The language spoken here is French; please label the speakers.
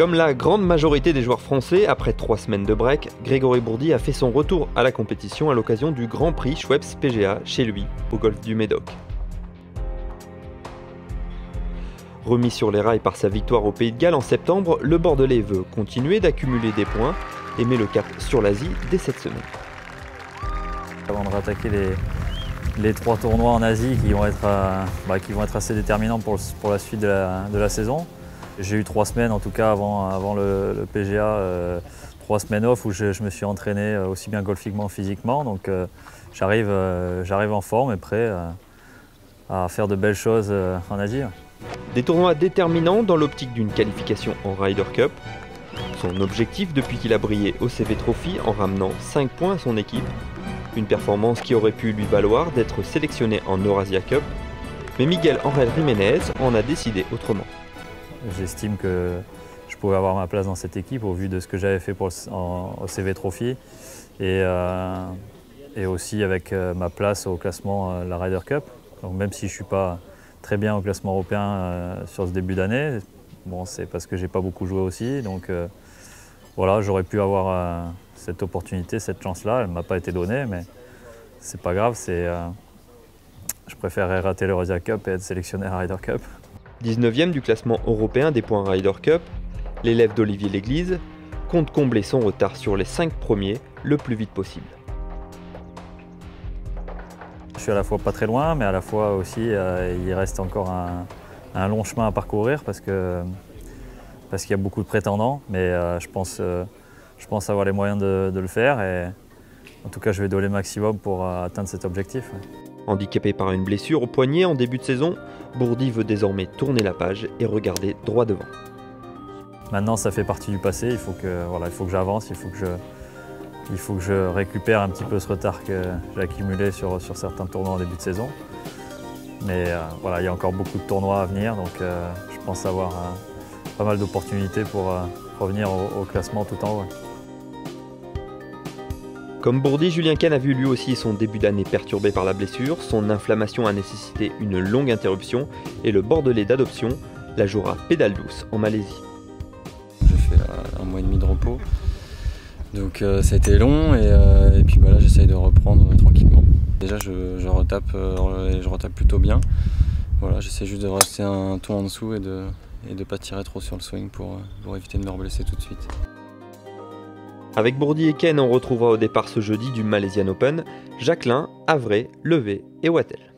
Speaker 1: Comme la grande majorité des joueurs français, après 3 semaines de break, Grégory Bourdy a fait son retour à la compétition à l'occasion du Grand Prix Schweppes PGA chez lui, au golfe du Médoc. Remis sur les rails par sa victoire au Pays de Galles en septembre, le Bordelais veut continuer d'accumuler des points et met le cap sur l'Asie dès cette semaine.
Speaker 2: Avant de rattaquer les 3 tournois en Asie qui vont être assez déterminants pour la suite de la saison. J'ai eu 3 semaines en tout cas avant le PGA, 3 semaines off où je me suis entraîné aussi bien golfiquement que physiquement. Donc j'arrive en forme et prêt à faire de belles choses en Asie.
Speaker 1: Des tournois déterminants dans l'optique d'une qualification en Ryder Cup. Son objectif depuis qu'il a brillé au CV Trophy en ramenant 5 points à son équipe. Une performance qui aurait pu lui valoir d'être sélectionné en Eurasia Cup. Mais Miguel Ángel Jiménez en a décidé autrement.
Speaker 2: J'estime que je pouvais avoir ma place dans cette équipe au vu de ce que j'avais fait au CV Trophy et aussi avec ma place au classement la Ryder Cup. Donc même si je ne suis pas très bien au classement européen sur ce début d'année, bon, c'est parce que je n'ai pas beaucoup joué aussi. Donc voilà, j'aurais pu avoir cette opportunité, cette chance-là. Elle ne m'a pas été donnée, mais c'est pas grave. Je préférerais rater l'Eurasia Cup et être sélectionné à la Ryder Cup.
Speaker 1: 19e du classement européen des points Ryder Cup, l'élève d'Olivier Léglise compte combler son retard sur les 5 premiers le plus vite possible.
Speaker 2: Je suis à la fois pas très loin, mais à la fois aussi il reste encore un long chemin à parcourir parce qu'il y a beaucoup de prétendants, mais je pense avoir les moyens de le faire et en tout cas je vais donner le maximum pour atteindre cet objectif.
Speaker 1: Handicapé par une blessure au poignet en début de saison, Bourdy veut désormais tourner la page et regarder droit devant.
Speaker 2: Maintenant ça fait partie du passé, il faut que j'avance, il faut que je récupère un petit peu ce retard que j'ai accumulé sur certains tournois en début de saison. Mais voilà, il y a encore beaucoup de tournois à venir, donc je pense avoir pas mal d'opportunités pour revenir au classement tout en haut.
Speaker 1: Comme Bourdy, Julien Kahn a vu lui aussi son début d'année perturbé par la blessure. Son inflammation a nécessité une longue interruption et le Bordelais d'adoption la jouera pédale douce en Malaisie.
Speaker 3: J'ai fait 1 mois et demi de repos, donc ça a été long et puis là j'essaye de reprendre tranquillement. Déjà je retape plutôt bien. Voilà, j'essaie juste de rester un ton en dessous et de pas tirer trop sur le swing pour éviter de me reblesser tout de suite.
Speaker 1: Avec Bourdy et Kahn, on retrouvera au départ ce jeudi du Malaysian Open Jacquelin, Havre, Levet et Wattel.